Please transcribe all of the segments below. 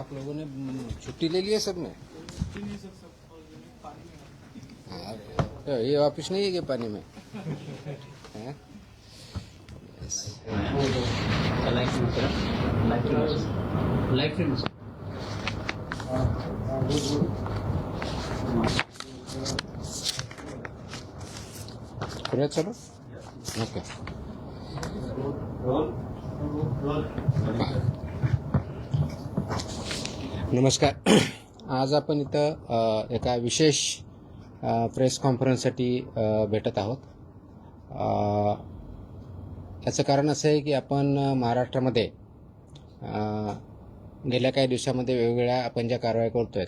आप लोगों ने छुट्टी ले ली है सबने? तो ये वापिस नहीं है कि पानी में हैं? Yes. करूया चालू? ओके. नमस्कार. आज आपण इथं एका विशेष प्रेस कॉन्फरन्ससाठी भेटत आहोत. याचं कारण असं आहे की आपण महाराष्ट्रामध्ये गेल्या काही दिवसामध्ये वेगवेगळ्या आपण ज्या कारवाया करतोय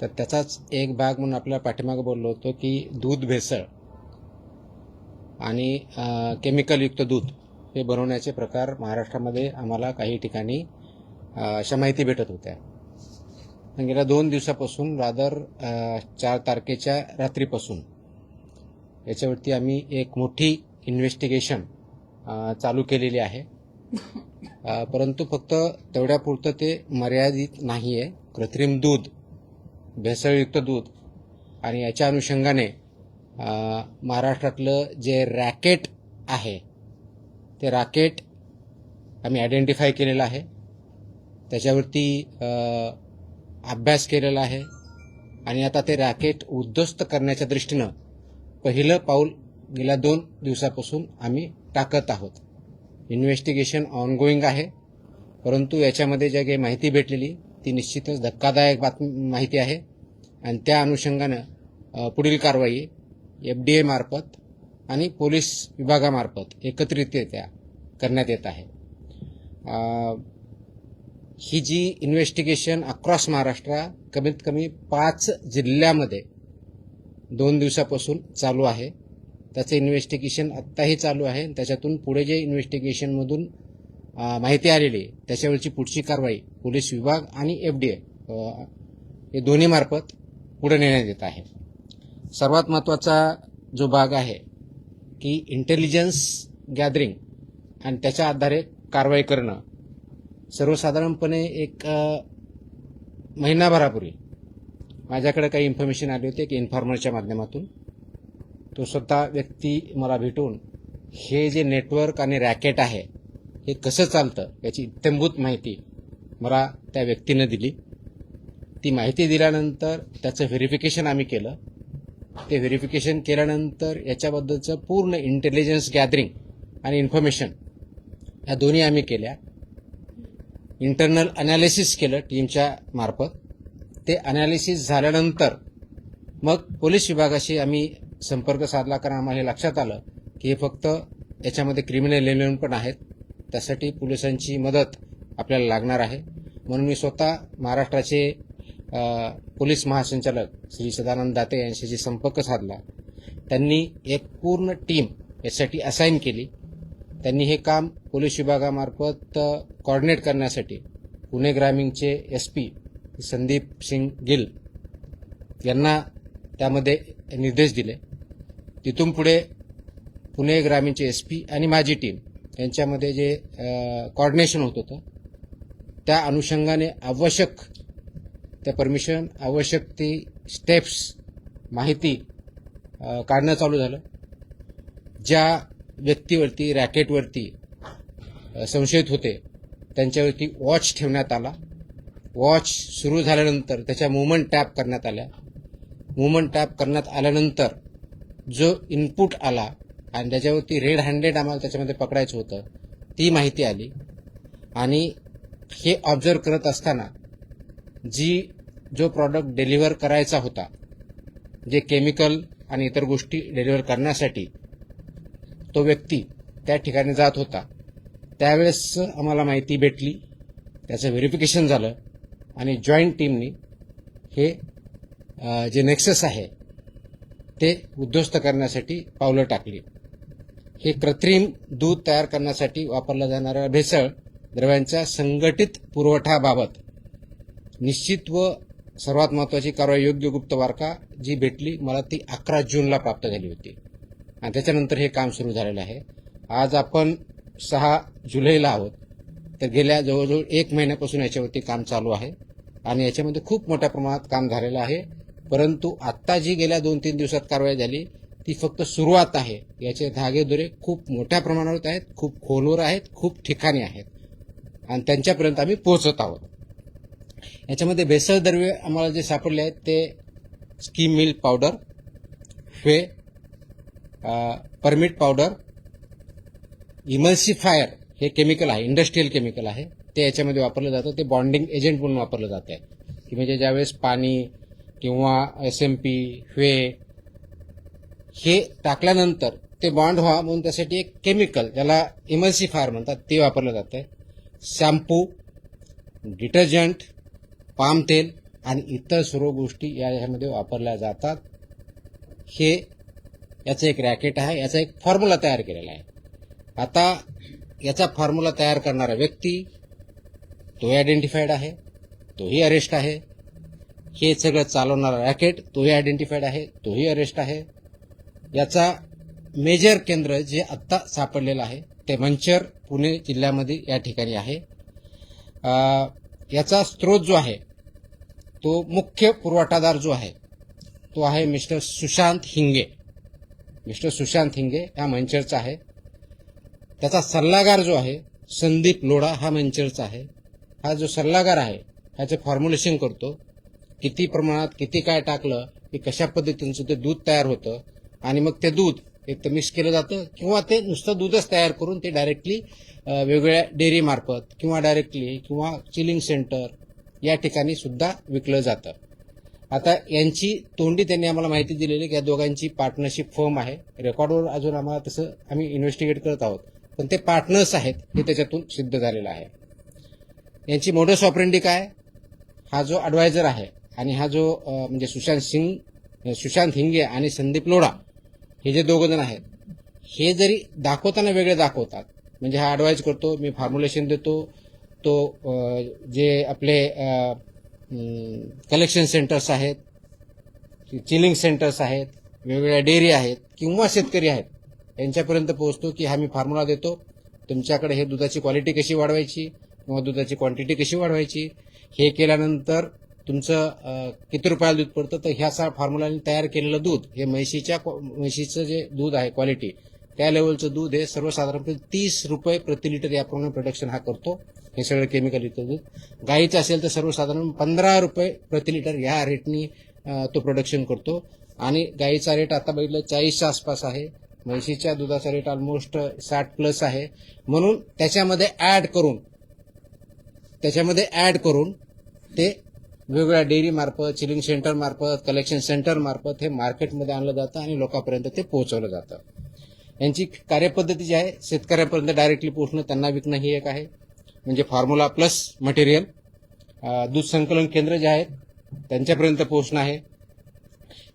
तर त्याचाच एक भाग म्हणून आपल्या पाठीमागे बोललो होतो की दूध भेसळ आणि केमिकलयुक्त दूध हे बनवण्याचे प्रकार महाराष्ट्रामध्ये आम्हाला काही ठिकाणी अशा माहिती भेटत होत्या. गेल्या 2 दिवसापासून रादर 4 तारखेच्या रात्रीपासून याच्यावरती आम्ही एक मोठी इन्व्हेस्टिगेशन चालू केलेली आहे. परंतु फक्त तेवढ्यापुरतं ते मर्यादित नाही आहे. कृत्रिम दूध, भेसळयुक्त दूध आणि याच्या अनुषंगाने महाराष्ट्रातलं जे रॅकेट आहे ते रॅकेट आम्ही आयडेंटिफाय केलेलं आहे. त्याच्यावरती अभ्यास केलेला आहे आणि आता ते रॅकेट उद्ध्वस्त करण्याच्या दृष्टीनं पहिलं पाऊल गेल्या 2 दिवसापासून आम्ही टाकत आहोत. इन्व्हेस्टिगेशन ऑनगोईंग आहे, परंतु याच्यामध्ये ज्या काही माहिती भेटलेली ती निश्चितच धक्कादायक माहिती आहे आणि त्या अनुषंगानं पुढील कारवाई FDA मार्फत आणि पोलीस विभागामार्फत एकत्रितरित्या करण्यात येत आहे. ही जी इन्व्हेस्टिगेशन अक्रॉस महाराष्ट्र कमीत कमी 5 जिल्ह्यामध्ये 2 दिवसापासून चालू आहे. त्याचं इन्व्हेस्टिगेशन आत्ताही चालू आहे. त्याच्यातून पुढे जे इन्व्हेस्टिगेशनमधून माहिती आलेली त्याच्यावरची पुढची कारवाई पोलीस विभाग आणि FDA हे दोन्ही मार्फत पुढे नेण्यात येत आहे. सर्वात महत्त्वाचा जो भाग आहे की इंटेलिजन्स गॅदरिंग आणि त्याच्या आधारे कारवाई करणं. सर्वसाधारणपणे एक महिनाभरापूर्वी माझ्याकडे काही इन्फॉर्मेशन आली होती की इन्फॉर्मरच्या माध्यमातून तो स्वतः व्यक्ती मला भेटून हे जे नेटवर्क आणि रॅकेट आहे हे कसं चालतं याची इत्थंभूत माहिती मला त्या व्यक्तीनं दिली. ती माहिती दिल्यानंतर त्याचं व्हेरिफिकेशन आम्ही केलं. ते व्हेरिफिकेशन केल्यानंतर याच्याबद्दलचं पूर्ण इंटेलिजन्स गॅदरिंग आणि इन्फॉर्मेशन ह्या दोन्ही आम्ही केल्या. इंटरनल अनालिसिस केलं टीमच्या मार्फत. ते अनालिसिस झाल्यानंतर मग पोलीस विभागाशी आम्ही संपर्क साधला, कारण आम्हाला हे लक्षात आलं की हे फक्त याच्यामध्ये क्रिमिनल एलिमेंट पण आहेत. त्यासाठी पोलिसांची मदत आपल्याला लागणार आहे. म्हणून मी स्वतः महाराष्ट्राचे पोलीस महासंचालक श्री सदानंद दाते यांच्याशी संपर्क साधला. त्यांनी एक पूर्ण टीम यासाठी असाइन केली. त्यांनी हे काम पोलीस विभागामार्फत कोऑर्डिनेट करण्यासाठी पुणे ग्रामीणचे SP संदीप सिंग गिल यांना त्यामध्ये निर्देश दिले. तिथून पुढे पुणे ग्रामीणचे SP आणि माझी टीम यांच्यामध्ये जे कोऑर्डिनेशन होत होतं त्या अनुषंगाने आवश्यक त्या परमिशन, आवश्यक ती स्टेप्स, माहिती काढणं चालू झालं. ज्या व्यक्तीवरती, रॅकेटवरती संशयित होते त्यांच्यावरती वॉच ठेवण्यात आला. वॉच सुरू झाल्यानंतर त्याच्या मूव्हमेंट टॅप करण्यात आल्या. मूव्हमेंट टॅप करण्यात आल्यानंतर जो इनपुट आला आणि त्याच्यावरती रेड हँडेड आम्हाला त्याच्यामध्ये पकडायचं होतं ती माहिती आली. आणि हे ऑब्झर्व करत असताना जो प्रॉडक्ट डिलिव्हर करायचा होता, जे केमिकल आणि इतर गोष्टी डिलिव्हर करण्यासाठी तो व्यक्ती त्या ठिकाणी जात होता, त्यावेळेस आम्हाला माहिती भेटली. त्याचं व्हेरिफिकेशन झालं आणि जॉईंट टीमनी हे जे नेक्सस आहे ते उद्ध्वस्त करण्यासाठी पावलं टाकली. हे कृत्रिम दूध तयार करण्यासाठी वापरल्या जाणाऱ्या भेसळ द्रव्यांच्या संघटित पुरवठ्याबाबत निश्चित व सर्वात महत्त्वाची कारवाई योग्य गुप्तवार्ता जी भेटली मला ती 11 जूनला प्राप्त झाली होती आणि त्याच्यानंतर हे काम सुरू झालेलं आहे. आज आपण 6 जुलैला आहोत. तर गेल्या जवळजवळ 1 महिन्यापासून याच्यावरती काम चालू आहे आणि याच्यामध्ये खूप मोठ्या प्रमाणात काम झालेलं आहे. परंतु आत्ता जी गेल्या 2-3 दिवसात कारवाई झाली ती फक्त सुरुवात आहे. याचे धागेदोरे खूप मोठ्या प्रमाणावर आहेत, खूप खोलवर आहेत, खूप ठिकाणी आहेत आणि त्यांच्यापर्यंत आम्ही पोहोचत आहोत. याच्यामध्ये भेसळ द्रव्ये आम्हाला जे सापडले आहेत ते स्कीम मिल्क पावडर, हे परमिट पावडर, इमल्सिफायर हे केमिकल आहे, इंडस्ट्रियल केमिकल आहे, ते याच्यामध्ये वापरलं जातं. ते बॉन्डिंग एजंट म्हणून वापरलं जात आहे की म्हणजे ज्यावेळेस पाणी किंवा SMP, हे टाकल्यानंतर ते बॉन्ड व्हावं म्हणून त्यासाठी एक केमिकल ज्याला इमल्सिफायर म्हणतात ते वापरलं जात आहे. शॅम्पू, डिटर्जंट, पाम तेल आणि इतर सर्व गोष्टी यामध्ये वापरल्या जातात. हे याचं एक रॅकेट आहे, याचा एक फॉर्म्युला तयार केलेला आहे. आता याचा फॉर्म्युला तयार करणारा व्यक्ती तोही आयडेंटिफाईड आहे, तोही अरेस्ट आहे. हे सगळं चालवणारा रॅकेट तोही आयडेंटिफाईड आहे, तोही अरेस्ट आहे. याचा मेजर केंद्र जे आत्ता सापडलेलं आहे ते मंचर, पुणे जिल्ह्यामध्ये या ठिकाणी आहे. याचा स्रोत जो आहे तो मुख्य पुरवठादार जो आहे तो आहे मिस्टर सुशांत हिंगे. मिस्टर सुशांत हिंगे हा मंचरचा आहे. त्याचा सल्लागार जो आहे संदीप लोढा हा मंचरचा आहे. हा जो सल्लागार आहे ह्याचं फॉर्म्युलेशन करतो, किती प्रमाणात किती काय टाकलं की कशा पद्धतीचं ते दूध तयार होतं आणि मग ते दूध एक तर मिक्स केलं जातं किंवा ते नुसतं दूधच तयार करून ते डायरेक्टली वेगवेगळ्या डेअरी मार्फत किंवा डायरेक्टली किंवा चिलिंग सेंटर या ठिकाणी सुद्धा विकलं जातं. आता यांची तोंडी त्यांनी आम्हाला माहिती दिलेली की या दोघांची पार्टनरशिप फर्म आहे. रेकॉर्डवर अजून आम्हाला तसं आम्ही इन्व्हेस्टिगेट करत आहोत, पण ते पार्टनर्स आहेत हे त्याच्यातून सिद्ध झालेलं आहे. यांची मोडस ऑपरेंडी काय, हा जो ॲडवायझर आहे आणि हा जो म्हणजे सुशांत हिंगे आणि संदीप लोढा हे जे दोघं जण आहेत हे जरी दाखवताना वेगळे दाखवतात. म्हणजे हा ॲडवाइज करतो, मी फॉर्म्युलेशन देतो, तो जे आपले कलेक्शन सेंटर्स आहेत, चिलिंग सेंटर्स आहेत, वेगवेगळ्या डेअरी आहेत किंवा शेतकरी आहेत यांच्यापर्यंत पोहोचतो की हा मी फॉर्म्युला देतो, तुमच्याकडे हे दुधाची क्वालिटी कशी वाढवायची किंवा दुधाची क्वांटिटी कशी वाढवायची, हे केल्यानंतर तुमचं किती रुपयाला दूध पडतं. तर ह्या फॉर्म्युलाने तयार केलेलं दूध हे म्हशीचं जे दूध आहे क्वालिटी त्या लेवलचं दूध हे सर्वसाधारणपणे 30 रुपये प्रति लिटर याप्रमाणे प्रोडक्शन हा करतो. हे सगळं केमिकल युक्त दूध. गाईचं असेल तर सर्वसाधारण 15 रुपये प्रति लिटर ह्या रेटनी तो प्रोडक्शन करतो आणि गाईचा रेट आता बघितलं 40च्या आसपास आहे. म्हशीच्या दुधाचा रेट ऑलमोस्ट 60+ आहे. म्हणून त्याच्यामध्ये ऍड करून ते वेगवेगळ्या डेअरी मार्फत, चिलिंग सेंटर मार्फत, कलेक्शन सेंटर मार्फत हे मार्केटमध्ये आणलं जातं आणि लोकांपर्यंत ते पोहोचवलं जातं. यांची कार्यपद्धती जी आहे शेतकऱ्यापर्यंत डायरेक्टली पोहोचणं, त्यांना विकणं ही एक आहे. म्हणजे फॉर्म्युला प्लस मटेरियल. दूध संकलन केंद्र जे आहेत त्यांच्यापर्यंत पोहोचणं आहे.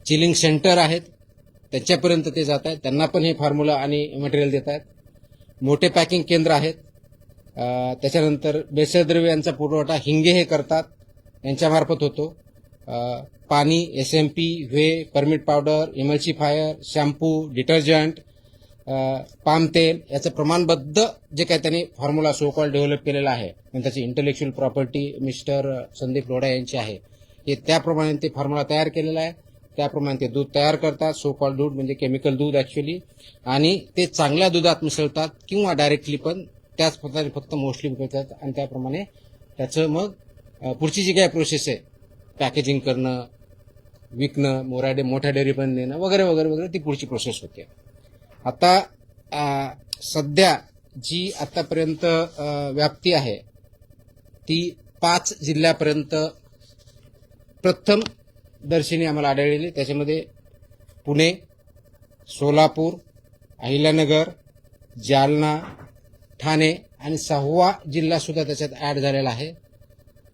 चिलिंग सेंटर आहेत त्यांच्यापर्यंत ते जात आहेत, त्यांना पण हे फॉर्म्युला आणि मटेरियल देत आहेत. मोठे पॅकिंग केंद्र आहेत. त्याच्यानंतर भेसळद्रव्य यांचा पुरवठा हिंगे हे करतात, यांच्यामार्फत होतो. पाणी, SMP, permit powder, emulsifier, shampoo, detergent, palm तेल याचं प्रमाणबद्ध जे काही त्यांनी फॉर्म्युला सो कॉल डेव्हलप केलेला आहे आणि त्याची intellectual property mister Sandeep Lodha यांची आहे. हे त्याप्रमाणे ते फॉर्म्युला तयार केलेला आहे. त्याप्रमाणे ते दूध तयार करतात, सो कॉल दूध म्हणजे केमिकल दूध ऍक्च्युअली, आणि ते चांगल्या दुधात मिसळतात किंवा डायरेक्टली पण त्याच प्रकारे फक्त मोस्टली विकतात आणि त्याप्रमाणे त्याचं मग पुढची जी काही प्रोसेस आहे पॅकेजिंग करणं, विकणं, मोठ्या डेअरी पण देणं वगैरे वगैरे वगैरे ती पुढची प्रोसेस होते. आता सध्या जी आतापर्यंत व्याप्ती आहे ती 5 जिल्ह्यापर्यंत प्रथम दर्शनी आम्हाला आढळलेली. त्याच्यामध्ये पुणे, सोलापूर, अहिल्यानगर, जालना, ठाणे आणि 6वा जिल्हा सुद्धा त्याच्यात ऍड झालेला आहे.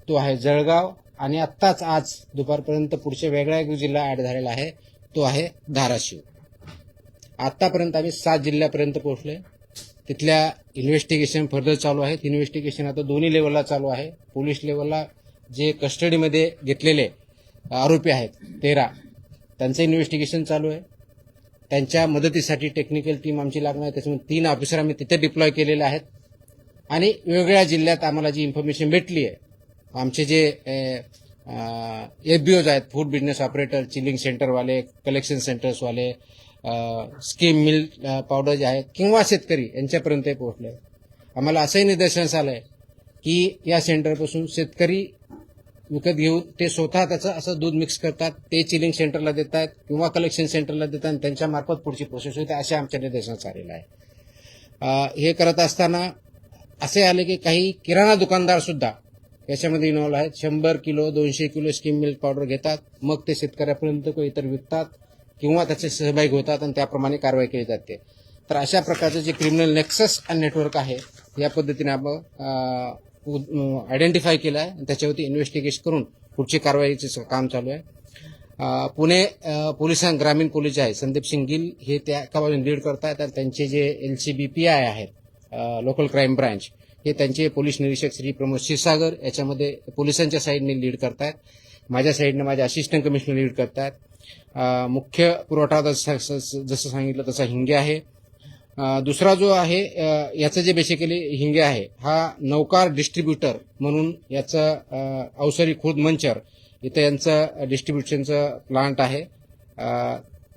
तो आहे जळगाव. आणि आत्ताच आज दुपारपर्यंत पुढच्या वेगळा एक जिल्हा ऍड झालेला आहे, तो आहे धाराशिव. आतापर्यंत आम्ही 7 जिल्ह्यापर्यंत पोहोचलोय. तिथल्या इन्व्हेस्टिगेशन फर्दर चालू आहेत. इन्व्हेस्टिगेशन आता दोन्ही लेवलला चालू आहे. पोलीस लेवलला जे कस्टडीमध्ये घेतलेले आरोपी आहेत 13 त्यांचं इन्व्हेस्टिगेशन चालू आहे. त्यांच्या मदतीसाठी टेक्निकल टीम आमची लागणार आहे. त्याच्यामुळे 3 ऑफिसर आम्ही तिथे डिप्लॉय केलेले आहेत. आणि वेगवेगळ्या जिल्ह्यात आम्हाला जी इन्फॉर्मेशन भेटली आहे, आमचे जे FBOs आहेत, फूड बिझनेस ऑपरेटर, चिलिंग सेंटरवाले, कलेक्शन सेंटर्सवाले, स्कीम मिल्क पावडर जे आहेत किंवा शेतकरी यांच्यापर्यंत पोहोचले. आम्हाला असंही निदर्शनास आलंय की या सेंटरपासून शेतकरी विकत घेऊन ते स्वतः त्याचं असं दूध मिक्स करतात, ते चिलिंग सेंटरला देतात किंवा कलेक्शन सेंटरला देतात आणि त्यांच्या मार्फत पुढची प्रोसेस होते, अशा आमच्या निदर्शनास आलेलं आहे. हे करत असताना असे आले की काही किराणा दुकानदार सुद्धा याच्यामध्ये इन्व्हॉल्व आहेत. 100 kilo 200 kilo scheme milk powder घेतात, मग ते शेतकऱ्यापर्यंत किंवा इतर विकतात किंवा त्याचे सहभागी होतात आणि त्याप्रमाणे कारवाई केली जाते. तर अशा प्रकारचं जे क्रिमिनल नेक्सस आणि नेटवर्क आहे या पद्धतीने आपण आयडेंटिफाय केलं आहे आणि त्याच्यावरती इन्व्हेस्टिगेशन करून पुढची कारवाईचं काम चालू आहे. पुणे ग्रामीण पोलीस जे आहे संदीप सिंग गिल हे त्या कामातून लीड करतात आणि त्यांचे जे LCBPI आहेत, लोकल क्राईम ब्रांच, हे त्यांचे पोलीस निरीक्षक श्री प्रमोद क्षीरसागर याच्यामध्ये पोलिसांच्या साईडने लीड करतात, माझ्या साईडने माझे असिस्टंट कमिशनर लीड करतात. मुख्य पुरवठादार जसं सांगितलं तसा हिंगे आहे. दुसरा जो आहे याचं जे बेसिकली हिंगे आहे हा नौकार डिस्ट्रीब्युटर म्हणून याचं अवसरी खुर्द मंचर इथं यांचं डिस्ट्रीब्युशनचं प्लांट आहे.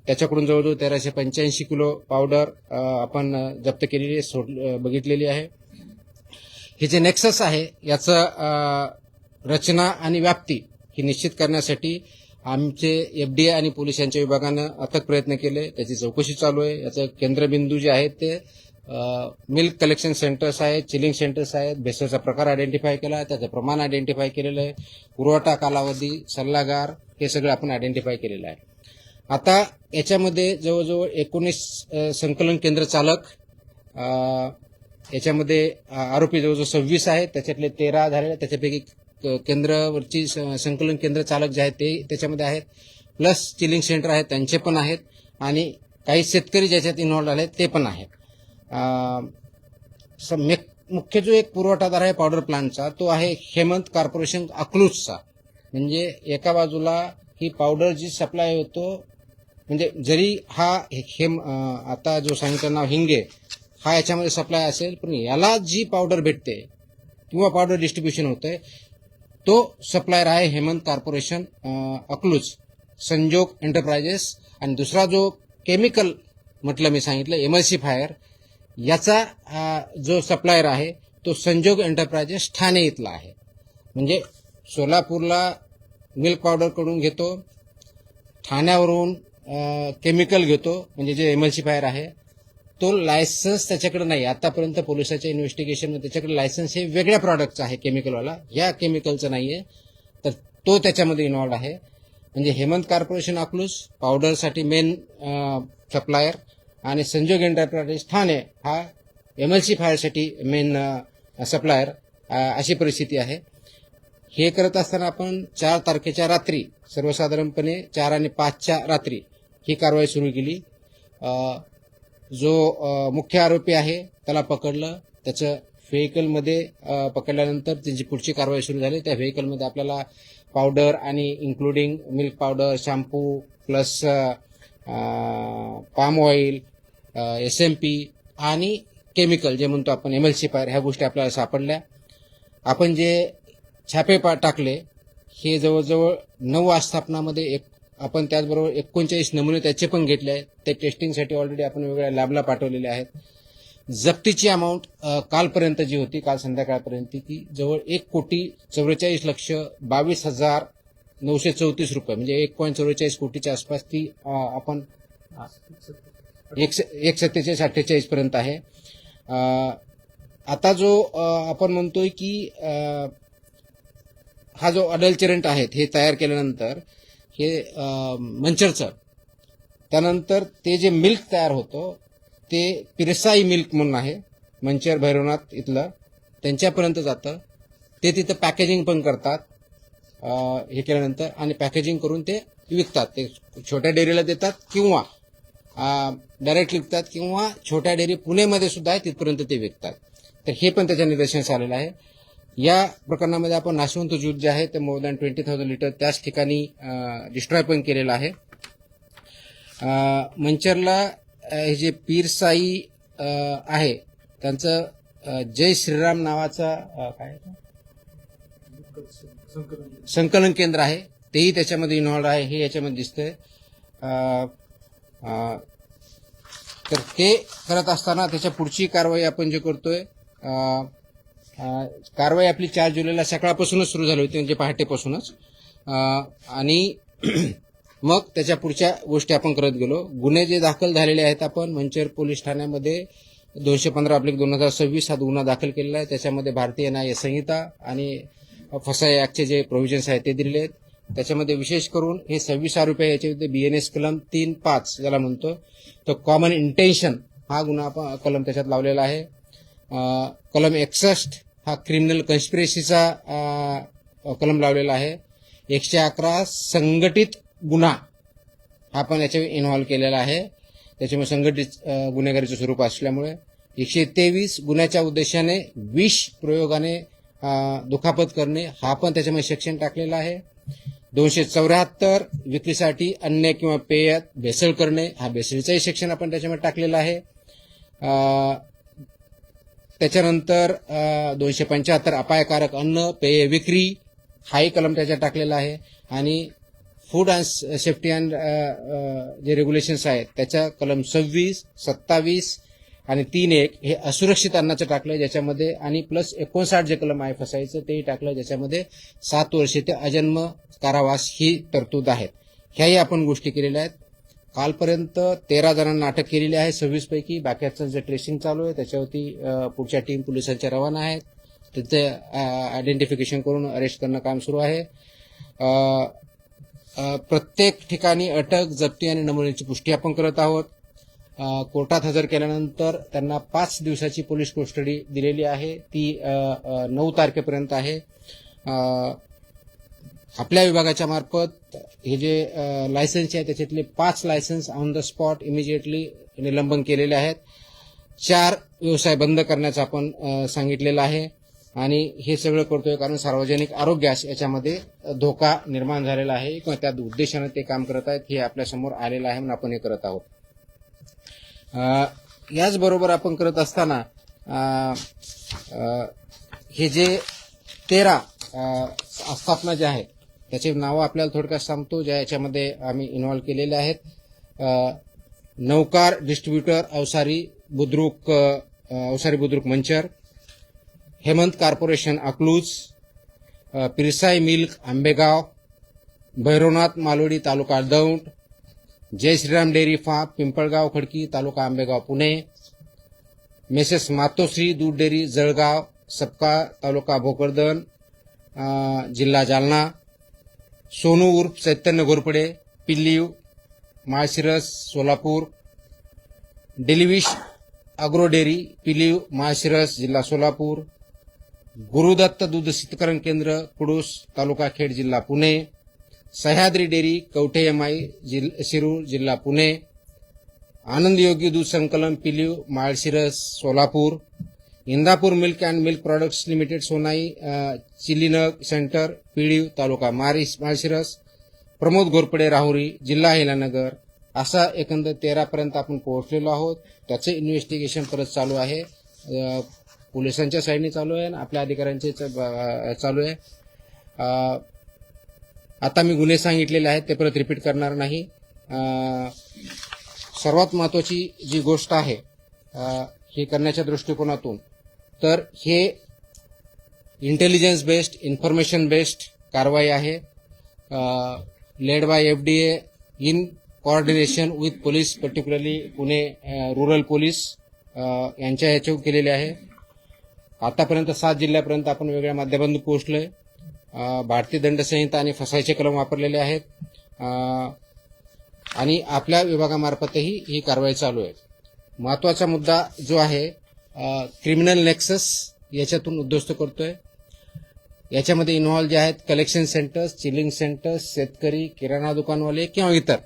त्याच्याकडून जवळजवळ 1385 किलो पावडर आपण जप्त केलेली बघितलेली आहे. हे जे नेक्सस आहे याचं रचना आणि व्याप्ती ही निश्चित करण्यासाठी आमचे FDI आणि पोलीस यांच्या विभागानं अथक प्रयत्न केले, त्याची चौकशी चालू आहे. याचं केंद्रबिंदू जे आहेत ते मिल्क कलेक्शन सेंटर्स आहेत, चिलिंग सेंटर्स आहेत. भेसळचा प्रकार आयडेंटिफाय केला आहे, त्याचं प्रमाण आयडेंटिफाय केलेलं आहे, पुरवठा कालावधी, सल्लागार हे सगळं आपण आयडेंटिफाय केलेलं आहे. आता याच्यामध्ये जवळजवळ 19 संकलन केंद्र चालक, याच्यामध्ये आरोपी जवळजवळ 26 आहेत, त्याच्यातले 13 झालेले, त्याच्यापैकी केंद्रावरची संकलन केंद्र चालक जे आहेत ते त्याच्यामध्ये आहेत, प्लस चिलिंग सेंटर आहेत त्यांचे पण आहेत आणि काही शेतकरी ज्याच्यात इन्व्हॉल्व आहेत ते पण आहेत. मुख्य जो एक पुरवठादार आहे पावडर प्लांटचा तो आहे हेमंत कॉर्पोरेशन अकलूजचा. म्हणजे एका बाजूला ही पावडर जी सप्लाय होतो, म्हणजे जरी हा आता जो सांगितलं नाव हिंगे हा याच्यामध्ये सप्लाय असेल, पण याला जी पावडर भेटते किंवा पावडर डिस्ट्रीब्युशन होतंय तो सप्लायर आहे हेमंत कॉर्पोरेशन अकलूज, संजोग एंटरप्राइजेस. आणि दुसरा जो केमिकल म्हटलं मी सांगितलं एमल्सिफायर, याचा जो सप्लायर आहे तो संजोग एंटरप्राइजेस ठाणे इथला आहे. म्हणजे सोलापूरला मिल्क पावडर कडून घेतो, ठाण्यावरून केमिकल घेतो, म्हणजे जे एमल्सिफायर आहे तो लायसन्स त्याच्याकडे नाही. आतापर्यंत पोलिसाच्या इन्व्हेस्टिगेशनमध्ये त्याच्याकडे लायसन्स हे वेगळ्या प्रॉडक्टचं आहे केमिकलवाला, या केमिकलचं नाहीये, तर तो त्याच्यामध्ये इन्व्हॉल्व आहे. म्हणजे हेमंत कॉर्पोरेशन अकलूज पावडरसाठी मेन सप्लायर आणि संजोग एंटरप्राइजेस ठाणे हा एमल्सिफायरसाठी मेन सप्लायर, अशी परिस्थिती आहे. हे करत असताना आपण 4 तारखेच्या रात्री, सर्वसाधारणपणे 4 आणि 5च्या रात्री ही कारवाई सुरू केली. जो मुख्य आरोपी आहे त्याला पकडलं, त्याचं व्हेकलमध्ये पकडल्यानंतर त्याची पुढची कारवाई सुरू झाली. त्या व्हेकलमध्ये आपल्याला पावडर आणि including milk powder, shampoo plus palm oil, SMP आणि केमिकल जे म्हणतो आपण एमल्सिफायर, ह्या गोष्टी आपल्याला सापडल्या. आपण जे छापे टाकले हे जवळजवळ 9 आस्थापनामध्ये आपण त्याचबरोबर 39 नमुने त्याचे पण घेतले आहेत. ते टेस्टिंगसाठी ऑलरेडी आपण वेगवेगळ्या लॅबला पाठवलेले आहेत. जप्तीची अमाऊंट कालपर्यंत जी होती, काल संध्याकाळपर्यंत, ती जवळ 1,44,22,934 रुपये, म्हणजे 1.44 कोटीच्या आसपास ती आपण 1,47,48 पर्यंत आहे. आता जो आपण म्हणतोय की हा जो अडल्चरंट आहेत हे तयार केल्यानंतर हे मंचरचं, त्यानंतर ते जे मिल्क तयार होतं ते पिरसाई मिल्क म्हणून आहे मंचर भैरवनाथ इथलं, त्यांच्यापर्यंत जातं. ते तिथं पॅकेजिंग पण करतात हे केल्यानंतर, आणि पॅकेजिंग करून ते विकतात. ते छोट्या डेअरीला देतात किंवा डायरेक्ट विकतात, किंवा छोट्या डेअरी पुणेमध्ये सुद्धा आहे तिथपर्यंत ते विकतात. तर हे पण त्याच्या निदर्शनास आलेलं आहे. या प्रकरणामध्ये आपण नाशवंत दूध जे आहे ते मोर दॅन 20,000 लिटर त्याच ठिकाणी डिस्ट्रॉय पण केलेलं आहे. मंचरला हे जे पीरसाई आहे त्यांचं जय श्रीराम नावाचा काय संकलन केंद्र आहे, तेही त्याच्यामध्ये इन्व्हॉल्ड आहे, हे याच्यामध्ये दिसतंय. तर ते करत असताना त्याच्या पुढची कारवाई आपण जे करतोय, कारवाई आपली 4 जुलैला सकाळपासूनच सुरू झाली होती, म्हणजे पहाटेपासूनच. आणि मग त्याच्या पुढच्या गोष्टी आपण करत गेलो. गुन्हे जे दाखल झालेले आहेत, आपण मंचर पोलीस ठाण्यामध्ये 215/2026 हा गुन्हा दाखल केलेला आहे. त्याच्यामध्ये भारतीय न्याय संहिता आणि फसाई ऍक्टचे जे प्रोव्हिजन्स आहेत ते दिलेले आहेत. त्याच्यामध्ये विशेष करून हे 26 आरोपी आहे, याच्यामध्ये BNS कलम 3(5) ज्याला म्हणतो, तो कॉमन इंटेन्शन हा गुन्हा कलम त्याच्यात लावलेला आहे. कलम 61 हा क्रिमिनल कन्स्पिरेसीचा कलम लावलेला आहे. 111 संघटित गुन्हा हा पण याच्या इन्व्हॉल्व केलेला आहे, त्याच्यामुळे संघटित गुन्हेगारीचं स्वरूप असल्यामुळे. 123 गुन्ह्याच्या उद्देशाने विष प्रयोगाने दुखापत करणे हा पण त्याच्यामध्ये सेक्शन टाकलेला आहे. 274 विक्रीसाठी अन्न किंवा पेयात भेसळ करणे हा भेसळीचाही सेक्शन आपण त्याच्यामध्ये टाकलेला आहे. त्याच्यानंतर 275 अपायकारक अन्न पेय विक्री हाही कलम त्याच्यात टाकलेला आहे. आणि फूड अँड सेफ्टी अँड जे रेग्युलेशन्स आहेत त्याच्या कलम 26, 27 आणि 3(1) हे असुरक्षित अन्नाचं टाकलं ज्याच्यामध्ये, आणि प्लस 59 जे कलम आहे फसाईचं तेही टाकलं, ज्याच्यामध्ये 7 वर्षे ते अजन्म कारावास ही तरतूद आहेत. ह्याही आपण गोष्टी केलेल्या आहेत. कालपर्यंत 13 जणांना अटक केलेली आहे 26 पैकी. बाकीचं जे ट्रेसिंग चालू आहे त्याच्यावरती पुढच्या टीम पोलिसांच्या रवाना आहेत. तिथे आयडेंटिफिकेशन करून अरेस्ट करणं काम सुरू आहे. प्रत्येक ठिकाणी अटक, जप्ती आणि नमुन्याची पुष्टी आपण करत आहोत. कोर्टात हजर केल्यानंतर त्यांना 5 दिवसाची पोलीस कस्टडी दिलेली आहे, ती 9 तारखेपर्यंत आहे. आपल्या विभागाच्या मार्फत हे जे लायसन्स आहे त्याच्यातले 5 licence on the spot immediately निलंबन केलेले आहेत. 4 व्यवसाय बंद करण्याचं आपण सांगितलेलं आहे. आणि हे सगळं करतोय कारण सार्वजनिक आरोग्यास याच्यामध्ये धोका निर्माण झालेला आहे किंवा त्या उद्देशाने ते काम करत आहेत, हे आपल्यासमोर आलेलं आहे म्हणून आपण हे करत आहोत. याचबरोबर आपण करत असताना हे जे 13 आस्थापना जे आहेत त्याचे नावं आपल्याला थोडक्यात सांगतो, ज्या याच्यामध्ये आम्ही इन्व्हॉल्व केलेले आहेत. नौकार distributor Avsari Budruk Manchar, Hemant corporation Akluj, Pirsai milk Ambegaon, Bhairavnath Malodi taluka Daund, Jai Shriram dairy farm Pimpalgaon Khadki taluka Ambegaon Pune, messrs Matoshri दूध डेअरी जळगाव सपका तालुका भोकरदन जिल्हा जालना, सोनू उर्फ चैतन्य घोरपडे पिल्लीव माळशिरस सोलापूर, डेलिविश अग्रो डेअरी पिलीव माळशिरस जिल्हा सोलापूर, गुरुदत्त दूध शीतकरण केंद्र कुडूस तालुका खेड जिल्हा पुणे, सह्याद्री डेअरी कवठे एमआय शिरूर जिल्हा पुणे, आनंद योगी दूध संकलन Piliv Malshiras Solapur, Indapur milk and milk products limited Sonai chilling centre Piliv taluka Malshiras, Pramod Ghorpade Rahuri जिल्हा अहिलानगर. असा एकंदर 13 पर्यंत आपण पोहोचलेलो आहोत. त्याचे इन्व्हेस्टिगेशन परत चालू आहे, पोलिसांच्या साईडने चालू आहे आणि आपल्या अधिकाऱ्यांचे चालू आहे. आता मी गुन्हे सांगितलेले आहेत ते परत रिपीट करणार नाही. सर्वात महत्वाची जी गोष्ट आहे हे करण्याच्या दृष्टिकोनातून, तर हे इंटेलिजन्स बेस्ड इन्फॉर्मेशन बेस्ड कारवाई आहे, led by FDA in coordination with police, particularly Pune rural police यांच्या ह्याच्यावर केलेले आहे. आतापर्यंत 7 जिल्ह्यापर्यंत आपण वेगळ्या माध्यमातून पोहोचलोय. भारतीय दंड संहिता आणि फसाईचे कलम वापरलेले आहेत आणि आपल्या विभागामार्फतही ही कारवाई चालू आहे. महत्वाचा मुद्दा जो आहे क्रिमिनल नेक्सस याच्यातून उद्ध्वस्त करतोय. याच्यामध्ये इन्व्हॉल्व जे आहेत कलेक्शन सेंटर्स, चिलिंग सेंटर्स, शेतकरी, किराणा दुकानवाले किंवा इतर.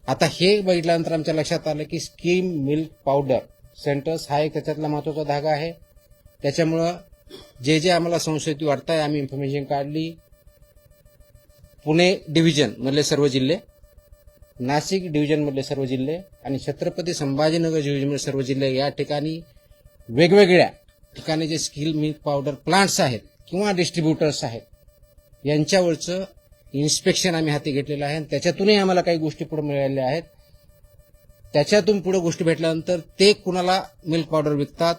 आता हे बघितल्यानंतर आमच्या लक्षात आलं की स्कीम मिल्क पावडर सेंटर्स हा एक त्याच्यातला महत्वाचा धागा आहे. त्याच्यामुळं जे जे आम्हाला संशयित वाटतंय आम्ही इन्फॉर्मेशन काढली. पुणे डिव्हिजन मधले सर्व जिल्हे, नाशिक डिव्हिजन मधले सर्व जिल्हे आणि छत्रपती संभाजीनगर डिव्हिजन मधले सर्व जिल्हे या ठिकाणी वेगवेगळ्या ठिकाणी जे स्किल मिल्क पावडर प्लांट्स आहेत किंवा डिस्ट्रीब्युटर्स आहेत यांच्यावरचं इन्स्पेक्शन आम्ही हाती घेतलेलं आहे आणि त्याच्यातूनही आम्हाला काही गोष्टी पुढे मिळालेल्या आहेत. त्याच्यातून पुढे गोष्टी भेटल्यानंतर ते कुणाला मिल्क पावडर विकतात,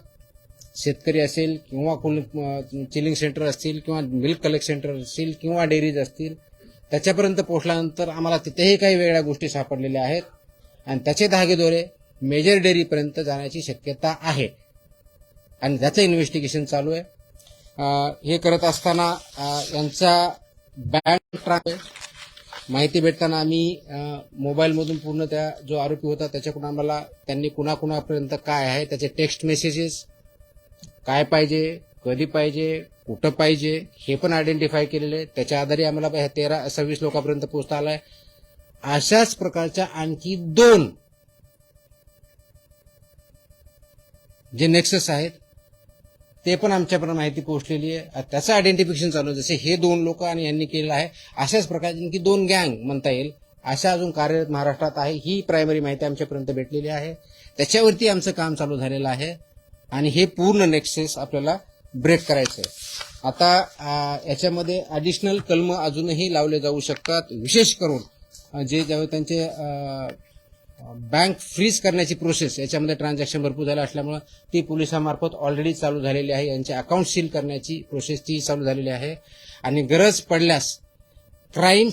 शेतकरी असेल किंवा कोणी चिलिंग सेंटर असतील किंवा मिल्क कलेक्ट सेंटर असतील किंवा डेअरीज असतील, त्याच्यापर्यंत पोहोचल्यानंतर आम्हाला तिथेही काही वेगळ्या गोष्टी सापडलेल्या आहेत आणि त्याचे धागेदोरे मेजर डेअरीपर्यंत जाण्याची शक्यता आहे आणि त्याचं इन्व्हेस्टिगेशन चालू आहे. हे करत असताना यांचा बँक ट्रान्सफर माहिती भेटताना आम्ही मोबाईलमधून पूर्ण त्या जो आरोपी होता त्याच्याकडून आम्हाला त्यांनी कुणाकुणापर्यंत काय आहे त्याचे टेक्स्ट मेसेजेस, काय पाहिजे, कधी पाहिजे, कुठं पाहिजे हे पण आयडेंटिफाय केलेले. त्याच्या आधारे आम्हाला 13-26 लोकांपर्यंत पोहोचता आलाय. अशाच प्रकारच्या आणखी 2 जे नेक्सस आहेत ते पण आमच्यापर्यंत माहिती पोहोचलेली आहे. त्याचं आयडेंटिफिकेशन चालू आहे. जसे हे 2 लोक आणि यांनी केलेलं आहे अशाच प्रकारची आणखी 2 गँग म्हणता येईल अशा अजून कार्यरत महाराष्ट्रात आहे. ही प्रायमरी माहिती आमच्यापर्यंत भेटलेली आहे. त्याच्यावरती आमचं काम चालू झालेलं आहे आणि हे पूर्ण नेक्सेस आपल्याला ब्रेक करायचं आहे. आता याच्यामध्ये ॲडिशनल कलम अजूनही लावले जाऊ शकतात. विशेष करून जे ज्यावेळी त्यांचे बँक फ्रीज करण्याची प्रोसेस याच्यामध्ये ट्रान्झॅक्शन भरपूर झालं असल्यामुळे ती पोलिसांमार्फत ऑलरेडी चालू झालेली आहे. यांचे अकाउंट सील करण्याची प्रोसेस ती चालू झालेली आहे आणि गरज पडल्यास क्राईम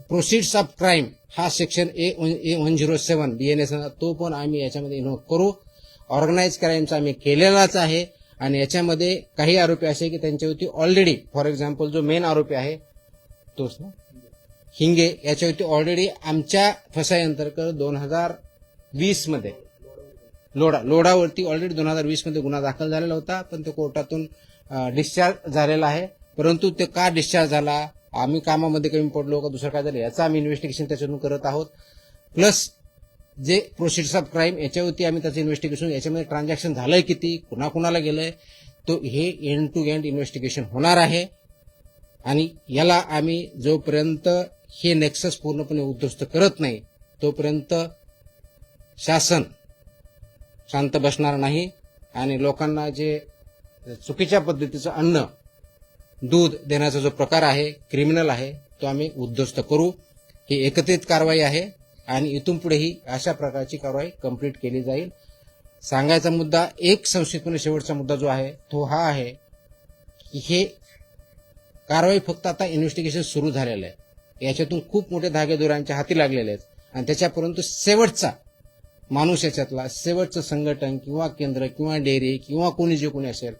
प्रोसिड्स ऑफ क्राईम हा सेक्शन A107 BNS तो पण आम्ही याच्यामध्ये इन्व्हॉल्व करू. ऑर्गनाइज क्राईमचा आम्ही केलेलाच आहे आणि याच्यामध्ये काही आरोपी असे की त्यांच्यावरती ऑलरेडी फॉर एक्झाम्पल जो मेन आरोपी आहे तोच ना हिंगे याच्यावरती ऑलरेडी आमच्या फसाई अंतर्गत 2020 मध्ये लोढावरती ऑलरेडी 2020 मध्ये गुन्हा दाखल झालेला होता पण तो कोर्टातून डिस्चार्ज झालेला आहे. परंतु ते का डिस्चार्ज झाला, आम्ही कामामध्ये कमी पडलो का दुसरं काय झालं याचं आम्ही इन्व्हेस्टिगेशन त्याच्यातून करत आहोत. प्लस जे प्रोसिड्स ऑफ क्राईम याच्यावरती आम्ही त्याचं इन्व्हेस्टिगेशन याच्यामध्ये ट्रान्झॅक्शन झालंय किती कुणाकुणाला गेलंय तो हे एंड टू एंड इन्व्हेस्टिगेशन होणार आहे आणि याला आम्ही जोपर्यंत हे नेक्सस पूर्णपणे उद्ध्वस्त करत नाही तोपर्यंत शासन शांत बसणार नाही आणि लोकांना जे चुकीच्या पद्धतीचं अन्न दूध देण्याचा जो प्रकार आहे क्रिमिनल आहे तो आम्ही उद्ध्वस्त करू. ही एकत्रित कारवाई आहे आणि इथून पुढेही अशा प्रकारची कारवाई कंप्लीट केली जाईल. सांगायचा मुद्दा एक संक्षिप्तपणे शेवटचा मुद्दा जो आहे तो हा आहे की हे कारवाई फक्त आता इन्व्हेस्टिगेशन सुरू झालेलं आहे. याच्यातून खूप मोठे धागेदोऱ्यांच्या हाती लागलेले आहेत आणि त्याच्यापर्यंत शेवटचा माणूस याच्यातला शेवटचं संघटन किंवा केंद्र किंवा डेअरी किंवा कोणी जे कोणी असेल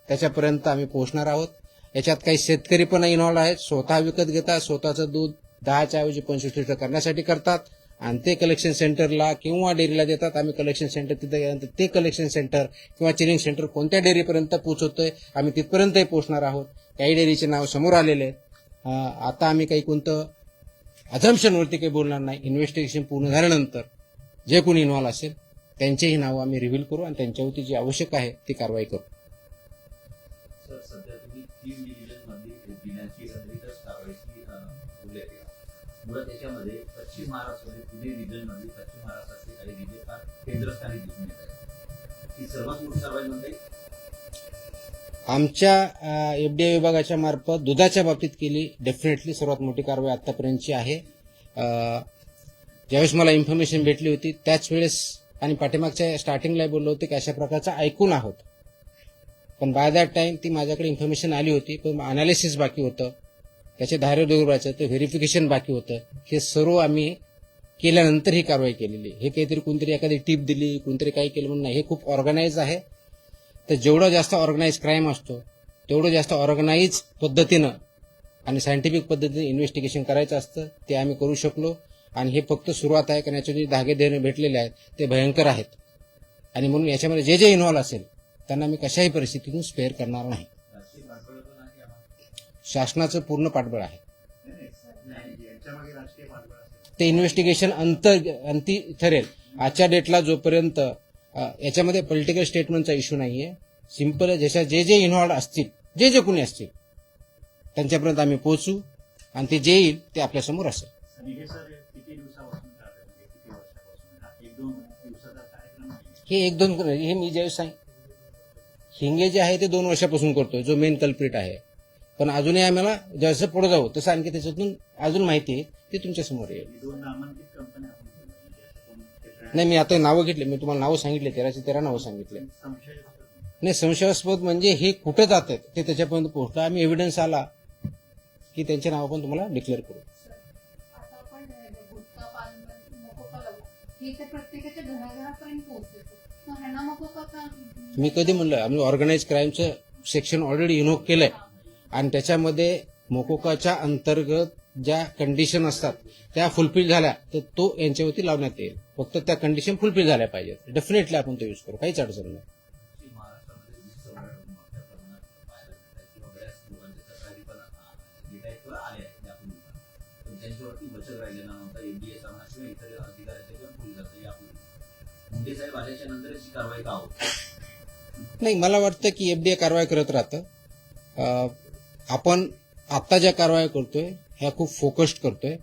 त्याच्यापर्यंत आम्ही पोहोचणार आहोत. याच्यात काही शेतकरी पण इन्व्हॉल्व आहेत. स्वतः विकत घेतात, स्वतःचं दूध 10च्या ऐवजी 25 लिटर करण्यासाठी करतात आणि ते कलेक्शन सेंटरला किंवा डेअरीला देतात. आम्ही कलेक्शन सेंटर तिथे गेल्यानंतर ते कलेक्शन सेंटर किंवा चिलिंग सेंटर कोणत्या डेअरीपर्यंत पोहोचवतोय आम्ही तिथपर्यंतही पोहोचणार आहोत. काही डेअरीचे नाव समोर आलेले आहेत. आता आम्ही काही कोणतं अझम्पशनवरती काही बोलणार नाही. इन्व्हेस्टिगेशन पूर्ण झाल्यानंतर जे कोणी इन्व्हॉल्व असेल त्यांचेही नाव आम्ही रिव्हील करू आणि त्यांच्यावरती जी आवश्यक आहे ती कारवाई करू. सर, सध्या तुम्ही 3 डिव्हिजनमध्ये पिण्याची रितस कारवाईची उल्लेख केला. मुळात त्याच्यामध्ये पश्चिम महाराष्ट्रामध्ये पुणे रिजनमध्ये पश्चिम महाराष्ट्रातले काही जिल्हे फार केंद्रस्थानी दिसून येत आहेत. ही सर्वात मोठी कारवाई म्हणजे आमच्या एफडीआय विभागाच्या मार्फत दुधाच्या बाबतीत केली डेफिनेटली सर्वात मोठी कारवाई आतापर्यंतची आहे. ज्यावेळेस मला इन्फॉर्मेशन भेटली होती त्याच वेळेस आणि पाठीमागच्या स्टार्टिंगला बोललो होते की अशा प्रकारचं ऐकून आहोत पण बाय दॅट टाइम ती माझ्याकडे इन्फॉर्मेशन आली होती पण अनालिसिस बाकी होतं, त्याचे धारेदोराचं ते व्हेरिफिकेशन बाकी होतं. हे सर्व आम्ही केल्यानंतर ही कारवाई केलेली. हे काहीतरी कोणतरी एखादी टिप दिली कोणतरी काही केलं म्हणून नाही. हे खूप ऑर्गनाइज आहे. तर जेवढं जास्त ऑर्गनाइज क्राईम असतो तेवढं जास्त ऑर्गनाइज पद्धतीनं आणि सायंटिफिक पद्धतीने इन्व्हेस्टिगेशन करायचं असतं. ते आम्ही करू शकलो आणि हे फक्त सुरुवात आहे कारण याचे जे धागे देणे भेटलेले आहेत ते भयंकर आहेत आणि म्हणून याच्यामध्ये जे जे इन्व्हॉल्व असेल त्यांना मी कशाही परिस्थितीतून स्पेअर करणार नाही. राष्ट्रीय पातळीवर पण आहे आम्हाला शासनाचं पूर्ण पाठबळ आहे. याच्यामागे राष्ट्रीय पातळीवर असेल ते इन्व्हेस्टिगेशन अंती ठरेल. आजच्या डेटला जोपर्यंत याच्यामध्ये पॉलिटिकल स्टेटमेंटचा इश्यू नाहीये. सिंपल आहे. जशा जे जे इन्व्हॉल्व असतील जे जे कोणी असतील त्यांच्यापर्यंत आम्ही पोहोचू आणि ते जे येईल ते आपल्यासमोर असेल. हे सर किती दिवसापासून चालतं म्हणजे किती वर्षापासून? 1-2 दिवसाचा कार्यक्रम आहे? हे 1-2 हे मी ज्यावेळेस हिंगे जे आहे ते 2 वर्षापासून करतोय, जो मेन कल्प्रिट आहे. पण अजूनही आम्हाला जसं पुढे जाऊ तसं आणखी त्याच्यातून अजून माहिती आहे ती तुमच्या समोर येईल. ही 2 नामांकित कंपन्या आपण बोललो, म्हणजे असं कोण ते brand नाही, मी आता नावं घेतले, मी तुम्हाला नावं सांगितले, 13 नावं सांगितले. संशयास्पद नाही, संशयास्पद म्हणजे हे कुठं जात आहेत ते त्याच्यापर्यंत पोहोचलं. आम्ही एव्हिडन्स आला की त्यांचे नाव पण तुम्हाला डिक्लेअर करू. आता आपण गुटखा पान मकोका लावू हे तर प्रत्येकाच्या घराघरापर्यंत पोहोचतो. मग ह्यांना मकोका का मी कधी म्हणलं, आम्ही ऑर्गनाइज क्राईमचं सेक्शन ऑलरेडी इन्व्होक केलंय आणि त्याच्यामध्ये मोकोकाच्या अंतर्गत ज्या कंडिशन असतात त्या फुलफिल झाल्या तर तो यांच्यावरती लावण्यात येईल. फक्त त्या कंडिशन फुलफिल झाल्या पाहिजेत. डेफिनेटली आपण तो यूज करू, काहीच अडचण नाही. की महाराष्ट्रामध्ये वीज चौघाडून मोठ्या प्रमाणात पाहायला मिळतात किंवा बऱ्याच लोकांच्या तक्रारी पण गिटाईकवर आल्या आहेत या पूर्वी. पण त्यांच्यावरती बचत राहिलेला नव्हता. एमडीएचा म्हणा किंवा इतर अधिकाऱ्याच्या किंवा पोलिसांचा यापूर्वी मुंडे साहेब आल्याच्या नंतरच ही कारवाई का होत? नाही, मला वाटतं की एफडीए कारवाई करत राहतं. आपण आता ज्या कारवाई करतोय ह्या खूप फोकस्ड करतोय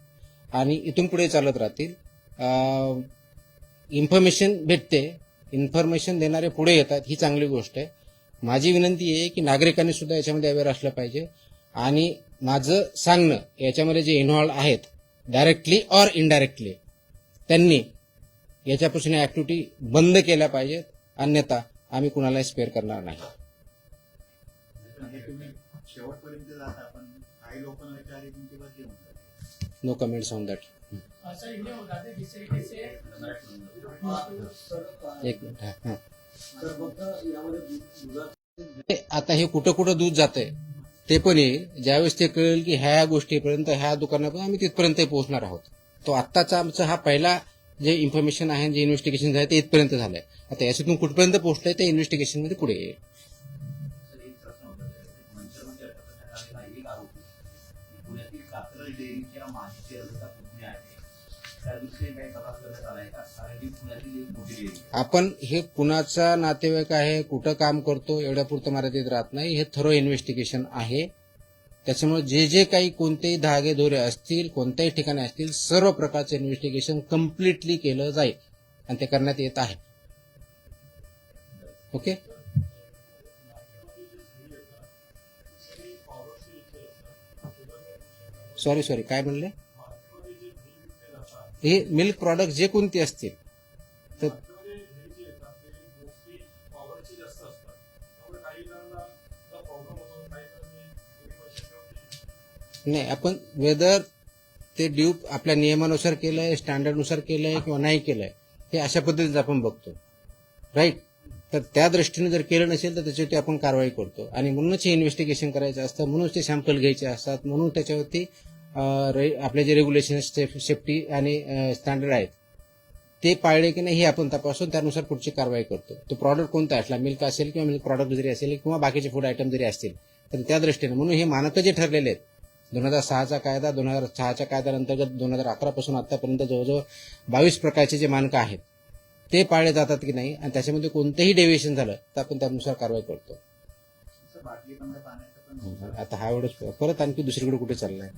आणि इथून पुढे चालत राहतील. इन्फॉर्मेशन भेटते, इन्फॉर्मेशन देणारे पुढे येतात, ही चांगली गोष्ट आहे. माझी विनंती आहे की नागरिकांनी सुद्धा याच्यामध्ये अवेअर असलं पाहिजे आणि माझं सांगणं याच्यामध्ये जे इन्व्हॉल्व आहेत डायरेक्टली ऑर इनडायरेक्टली त्यांनी याच्यापासून ऍक्टिव्हिटी बंद केल्या पाहिजेत. अन्यथा आम्ही कुणालाही स्पेअर करणार नाही. म्हणजे तुम्ही शेवटपर्यंत जाता पण काही लोकांना विचारले तुमची बदली होतात. No comments on that. Sir India होता है जिस तरीके से एक मिनिट. हां. आता हे कुठं कुठं दूध जातंय ते पण येईल. ज्यावेळेस ते कळेल की ह्या गोष्टीपर्यंत ह्या दुकानापर्यंत आम्ही तिथपर्यंत पोहोचणार आहोत. तो आत्ताचा आमचा हा पहिला जे इन्फॉर्मेशन आहे, जे इन्व्हेस्टिगेशन झालं ते इथपर्यंत झालंय. आता याच्यातून कुठपर्यंत पोहोचलंय ते इन्व्हेस्टिगेशन मध्ये पुढे येईल. सर, एक प्रश्न होता मंचरमध्ये अटक करण्यात आलेला एक आरोपी पुण्यातील कात्रज डेअरीच्या माजी चेअरमनचा पुतण्या आहे. त्या दृष्टीने काही तपास करण्यात आलाय का? कारण ही पुण्यातील एक मोठी डेअरी. आपण हे कुणाचा नातेवाईक आहे, कुठं काम करतो एवढ्या पुरतं मर्यादित राहत नाही. हे थरो इन्व्हेस्टिगेशन आहे. त्याच्यामुळे जे जे काही कोणतेही धागे दोरे असतील, कोणत्याही ठिकाणी असतील, सर्व प्रकारचं इन्व्हेस्टिगेशन कम्प्लिटली केलं जाईल आणि ते करण्यात येत आहे. ओके. सॉरी काय म्हणले? हे मिल्क प्रॉडक्ट जे कोणते असतील तर नाही, आपण वेदर ते ड्यूप आपल्या नियमानुसार केलंय, स्टँडर्डनुसार केलंय किंवा नाही केलंय हे अशा पद्धतीने आपण बघतो. राईट. तर त्या दृष्टीने जर केलं नसेल तर त्याच्यावरती आपण कारवाई करतो आणि म्हणूनच हे इन्व्हेस्टिगेशन करायचं असतं, म्हणूनच ते सॅम्पल घ्यायचे असतात, म्हणून त्याच्यावरती आपले जे रेग्युलेशन सेफ्टी आणि स्टँडर्ड आहेत ते पाळले की नाही हे आपण तपासून त्यानुसार पुढची कारवाई करतो. तो प्रॉडक्ट कोणता असला, मिल्क असेल किंवा मिल्क प्रॉडक्ट जरी असेल किंवा बाकीचे फूड आयटम जरी असतील तर त्या दृष्टीने म्हणून हे मानकं जे ठरलेले आहेत 2006चा कायदा, 2006च्या कायद्याअंतर्गत 2011 पासून आतापर्यंत जवळजवळ 22 प्रकारचे जे मानकं आहेत ते पाळले जातात की नाही आणि त्याच्यामध्ये कोणतेही डेव्हिएशन झालं तर आपण त्यानुसार कारवाई करतो. असं बाटली बंद पाण्याचं पण आता हा एवढंच परत आणखी दुसरीकडे कुठे चाललाय?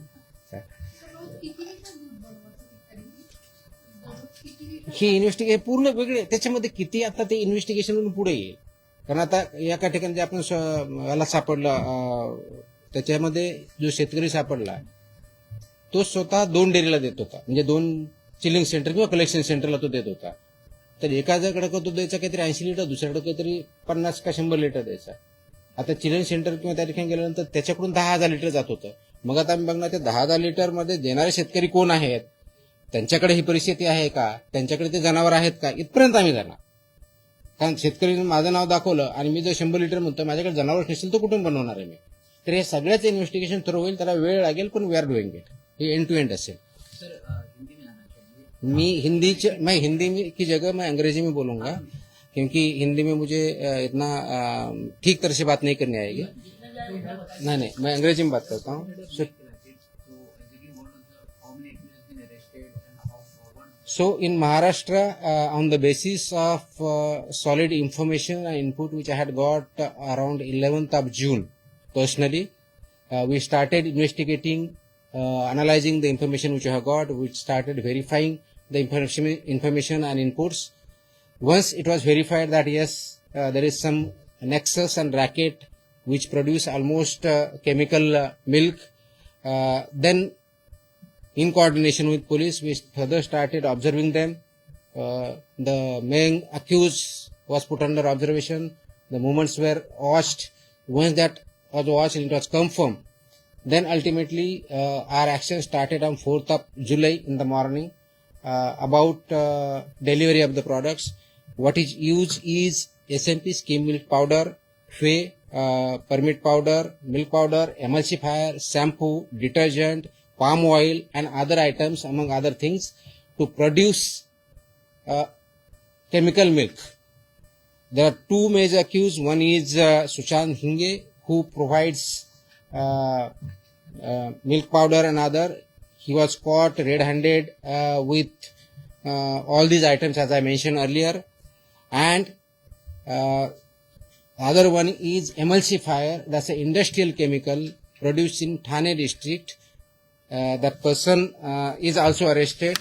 रोज किती लिटर दूध बनवायचं तरी? दररोज किती लिटर? हे इन्व्हेस्टिगेशन पूर्ण वेगळे. त्याच्यामध्ये किती आता ते इन्व्हेस्टिगेशन पुढे येईल. कारण आता एका ठिकाणी जे आपण याला सापडला त्याच्यामध्ये जो शेतकरी सापडला तो स्वतः 2 डेअरीला देत होता, म्हणजे 2 चिलिंग सेंटर किंवा कलेक्शन सेंटरला तो देत होता. तर एकाकडे तो द्यायचा काहीतरी 80 लिटर, दुसऱ्याकडे काहीतरी 50 का 100 लिटर द्यायचा. आता चिलिंग सेंटर किंवा त्या ठिकाणी गेल्यानंतर त्याच्याकडून 10,000 लिटर जात होतं. मग आता आम्ही बघणार ते 10,000 लिटर मध्ये देणारे शेतकरी कोण आहेत, त्यांच्याकडे ही परिस्थिती आहे का, त्यांच्याकडे ते जनावर आहेत का, इथपर्यंत आम्ही जाणार. कारण शेतकरीने माझं नाव दाखवलं आणि मी जर 100 लिटर म्हणतो माझ्याकडे जनावर नसेल तर कुठून बनवणार आहे मी? तर हे सगळ्याच इन्व्हेस्टिगेशन थ्रू होईल, त्याला वेळ लागेल पण वी आर डुईंग इट. हे एंड टू एंड असेल. सर, हिंदी में आना चाहिए. मैं हिंदी में की जगह मैं अंग्रेजी में बोलूंगा क्योंकि हिंदी में मुझे इतना ठीक तरह से बात नहीं करनी आएगी. नहीं, मैं अंग्रेजी में बात करता हूँ. So in Maharashtra, on the basis of solid information and input which I had got around 11th of June, personally, we started investigating, analyzing the information which I have got. We started verifying the information and inputs. Once it was verified that yes, there is some Nexus and Racket, which produce almost chemical milk. Then, in coordination with police, we further started observing them. The main accused was put under observation. The movements were watched. Once that was watched and it was confirmed, then ultimately our action started on 4th of July in the morning about delivery of the products. What is used is SMP, skim milk powder, whey, permit powder, milk powder, emulsifier, shampoo, detergent, palm oil and other items among other things to produce chemical milk. There are two major accused. One is Sushant Hinge, who provides milk powder and other. He was caught red-handed with all these items as I mentioned earlier. And other one is emulsifier. That's an industrial chemical produced in Thane district. That person is also arrested.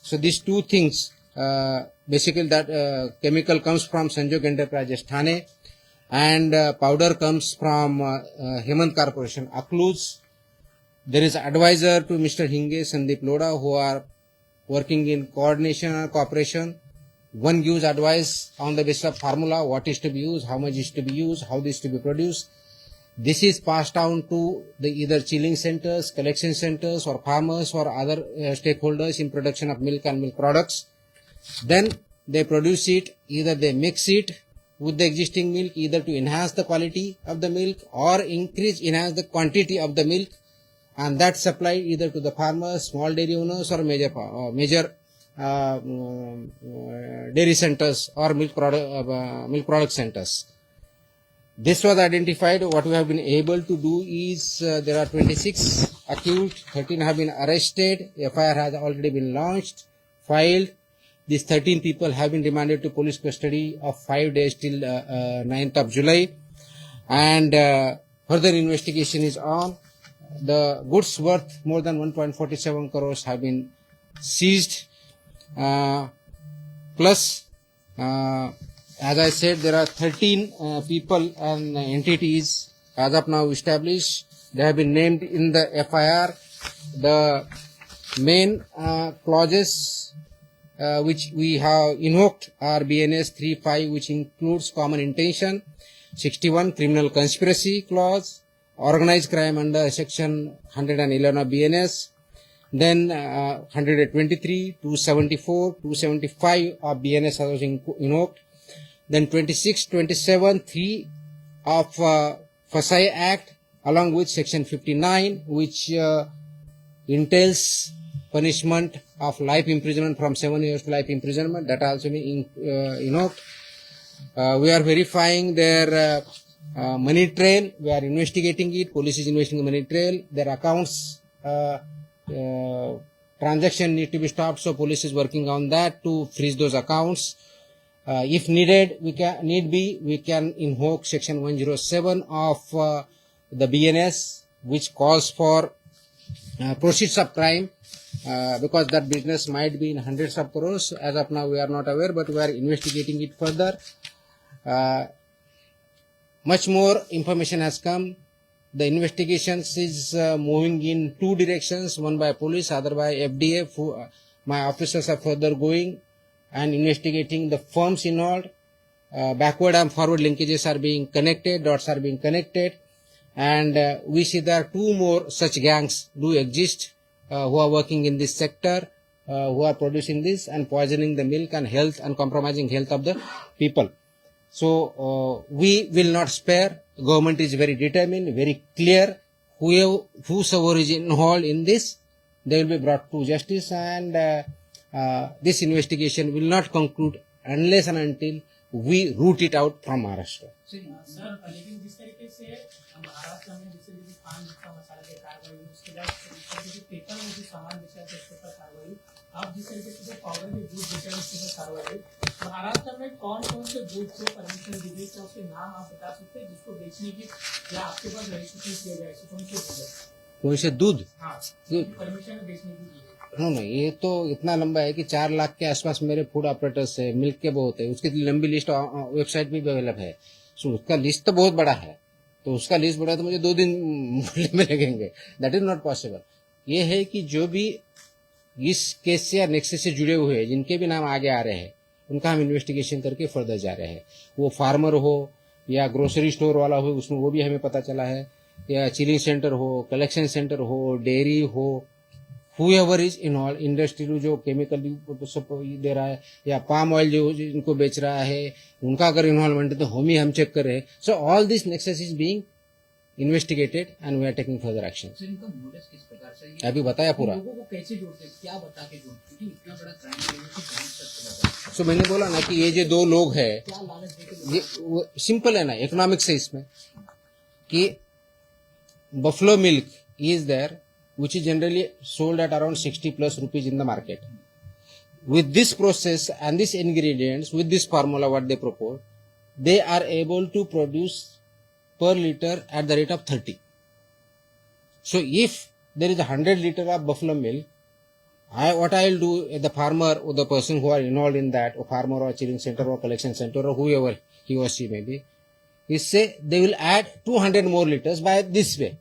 So these two things, basically that chemical comes from Sanjog Enterprises Thane and powder comes from Hemant Corporation Akluz. There is advisor to Mr. Hinge, Sandeep Loda, who are working in coordination and cooperation. One gives advice on the basis of formula, what is to be used, how much is to be used, how this is to be produced. This is passed down to the either chilling centers, collection centers or farmers or other stakeholders in production of milk and milk products. Then they produce it, either they mix it with the existing milk, either to enhance the quality of the milk or enhance the quantity of the milk, and that supply either to the farmers, small dairy owners or major dairy centers or milk product centers. This was identified. What we have been able to do is there are 26 accused, 13 have been arrested, FIR has already been launched, filed. These 13 people have been remanded to police custody of 5 days till 9th of July. And further investigation is on. The goods worth more than 1.47 crores have been seized. Plus, as I said, there are 13 people and entities as of now established. They have been named in the FIR. The main clauses which we have invoked are BNS 3.5, which includes common intention, 61 criminal conspiracy clause, organized crime under section 111 of BNS, then 123, 274, 275 of BNS was invoked, then 26, 27, 3 of FSI Act along with section 59, which entails punishment of life imprisonment from 7 years to life imprisonment. That also been invoked. We are verifying their money trail. We are investigating it. Police is investigating the money trail. Their accounts transaction need to be stopped. So police is working on that to freeze those accounts. If needed, we can invoke section 107 of the BNS, which calls for proceeds of crime, because that business might be in hundreds of crores. As of now, we are not aware, but we are investigating it further. Much more information has come. The investigations is moving in two directions, one by police, other by FDF. My officers are further going and investigating the firms involved. Backward and forward linkages are being connected, dots are being connected, and we see there are two more such gangs do exist who are working in this sector, who are producing this and poisoning the milk and health and compromising health of the people. So we will not spare. Government is very determined, very clear. Whosoever is involved in this, they will be brought to justice, and this investigation will not conclude unless and until we root it out from Maharashtra. Sir लेकिन जिस तरीके से महाराष्ट्र में जैसे भी पान गुटखा मसाला की कार्रवाई, उसके बाद जो पेपर में जो सामान बेचा था उसके ऊपर कार्रवाई, आप जिस तरीके से पाउडर के दूध बेचा उसके ऊपर कार्रवाई, महाराष्ट्र में कौन कौन से दूध को परमिशन दी गई है, उसके नाम आप बता सकते हैं जिसको बेचने की या आपके पास रजिस्ट्रेशन किया गया है, कौन से दूध? कौन से दूध? हाँ, परमिशन बेचने की। नहीं, ये तो इतना लंबा है कि 4 लाख के आसपास मेरे फूड ऑपरेटर्स है, मिल्क के बहुत है, उसकी लंबी लिस्ट वेबसाइट में भी अवेलेबल है. सो उसका लिस्ट तो बहुत बड़ा है, तो उसका लिस्ट बड़ा तो मुझे 2 दिन बोलने में लगेंगे, दैट इज नॉट पॉसिबल। ये है कि जो भी इस केस से या नेक्सस से जुड़े हुए हैं, जिनके भी नाम आगे आ रहे हैं, उनका हम इन्वेस्टिगेशन करके फर्दर जा रहे हैं। वो फार्मर हो या ग्रोसरी स्टोर वाला हो, उसमें वो भी हमें पता चला है, या चिलिंग सेंटर हो, कलेक्शन सेंटर हो, डेयरी हो, हुएवर इज इन्वॉल्व, इंडस्ट्री जो केमिकल दे रहा है या पाम ऑयल जो इनको बेच रहा है, उनका अगर इन्वॉल्वमेंट है तो हम चेक कर रहे हैं। So all this nexus is being investigated and we are taking further action. Sir इनका मोटिव किस प्रकार से है? अभी बताया पूरा। लोगों को कैसे जोड़ते हैं, क्या बता के जोड़ते हैं? क्योंकि इतना बड़ा क्राइम है कि बहुत सख्त लगा। सो मैंने बोला ना कि ये जो 2 लोग हैं, क्या लालच देके ये सिंपल है ना, इकोनॉमिक्स है इसमें, कि buffalo milk is there which is generally sold at around 60 plus rupees in the market. With this process and these ingredients, with this formula what they propose, they are able to produce per liter at the rate of 30. So if there is 100 liter of buffalo milk, what I will do, the farmer or the person who are involved in that, or farmer or chilling center or collection center or whoever he or she may be, is say they will add 200 more liters by this way.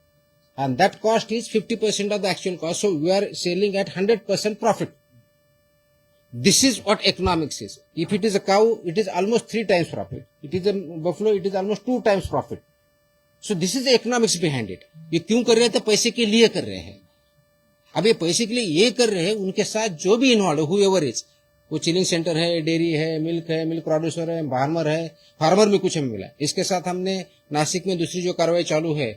And that cost is 50% of the actual cost. So we are selling at 100% profit. This is what economics is. If it is a cow, it is almost 3 times profit. It is a buffalo, it is almost 2 times profit. So this is the economics behind it. ये क्यों कर रहे हैं? तो पैसे के लिए कर रहे हैं। अब ये पैसे के लिए ये कर रहे हैं, उनके साथ जो भी इन्वॉल्व है, whoever is, वो चिलिंग सेंटर है, डेयरी है, मिल्क प्रोड्यूसर है, फार्मर में कुछ हमें मिला। इसके साथ हमने नासिक में दूसरी जो कार्रवाई चालू है,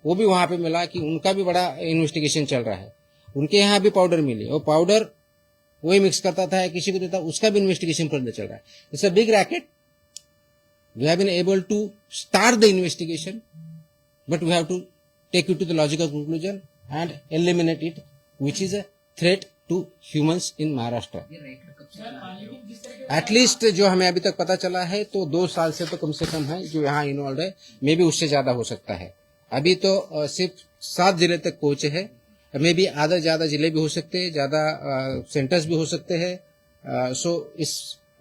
वो भी वहां पे मिला कि उनका भी बड़ा इन्वेस्टिगेशन चल रहा है। उनके यहाँ भी पाउडर मिली, और पाउडर वही मिक्स करता था या किसी को देता, उसका भी इन्वेस्टिगेशन फर्दर चल रहा है। It's a big racket. We have been able to start the investigation, but we have to take it to the logical conclusion and eliminate it, which is a threat to humans in Maharashtra. ये racket कब से sir चला? लेकिन जिस तरीके at least जो हमें अभी तक पता चला है तो 2 साल से तो कम से कम है जो यहाँ इन्वॉल्व है, मे भी उससे ज्यादा हो सकता है। अभी तो सिर्फ 7 जिले तक पहुंचे हैं, मे भी आधा ज्यादा जिले भी हो सकते हैं, ज्यादा सेंटर्स भी हो सकते हैं। So is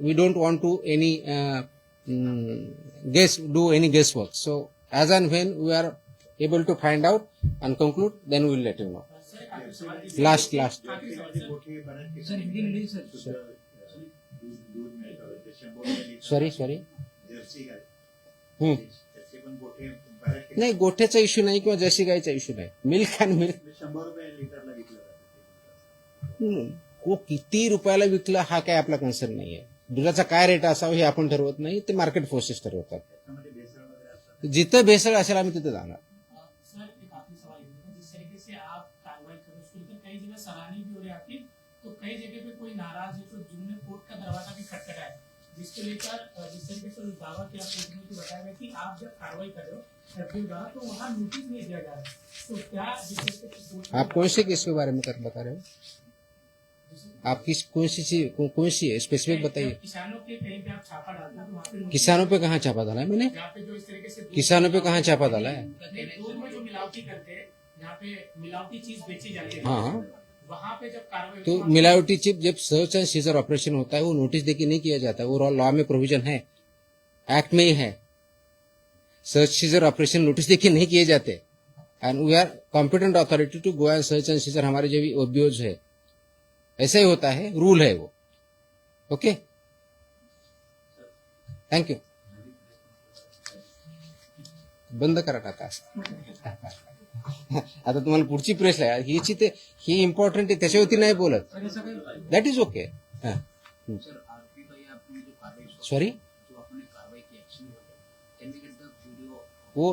we don't want to any do any guess work. So as and when we are able to find out and conclude, then we will let you know. Sir काफी सवाल last गोठे बऱ्याच sir Hindi में नहीं sir. दूध मिळतं ते 100 रुपये लिटर. सॉरी जर्सी गाय हम्म त्याचे पण गोठे बऱ्याच नाही, गोठ्याचा इश्यू नाही किंवा जर्सी गायचा इश्यू नाही, मिल्क अँड मिल्क 100 रुपये लिटरला विकलं जातं. को किती रुपयाला विकलं हा काय आपला कन्सर्न नाहीये. दुधाचा काय रेट असावा हे आपण ठरवत नाही, ते मार्केट फोर्सेस ठरवतात. त्याच्यामध्ये भेसळ वगैरे असतात. जिथं भेसळ असेल आम्ही तिथे जाणार. सर एक आखिरी सवाल ये है, जिस तरीके से आप कार्रवाई कर रहे हो उसको लेकर कई जगह सराहनीय भी हो रही है आपकी, तो कई जगह पे कोई नाराज है, तो जिन्होंने कोर्ट का दरवाजा भी खटखटाया है, जिसको लेकर जिस तरीके से दावा किया कोर्ट में, तो बताया गया कि आप जब कार्रवाई कर रहे हो एफडीओ द्वारा, तो वहाँ नोटिस नहीं दिया जा रहा है, तो क्या जिस तरीके से कोर्ट आप कौन से केस के बारे में बता रहे हो? आप कौन सी है स्पेसिफिक बताइए. किसानों के कहीं पे आप छापा डालते हो तो वहाँ पे किसानों पे कहाँ छापा डाला है मैंने? जहाँ पे जो इस तरीके से किसानों पे कहाँ छापा डाला है? दूध में जो मिलावटी करते हैं, जहाँ पे मिलावटी चीज बेची जाती है, हाँ, वहाँ पे जब कार्रवाई तो होती है, मिलावटी चिप जब सर्च एंड सीजर ऑपरेशन होता है वो नोटिस देके नहीं किया जाता है, वो लॉ में प्रोविजन है, एक्ट में ही है. सर्च सीजर ऑपरेशन नोटिस देके नहीं किए जाते, and we are competent authority to go and search and seizure. हमारे जो भी ओबीओज है ऐसा ही होता है, रूल है वो. Okay, thank you. बंद करा टाका. आता तुम्हाला पुढची प्रेस आहे हीची, ते ही इम्पॉर्टंट आहे, त्याच्यावरती नाही बोलत. That is okay. Sir RP का ये आपने जो कार्रवाई सॉरी, जो आपने कार्रवाई की action, can we get the video? वो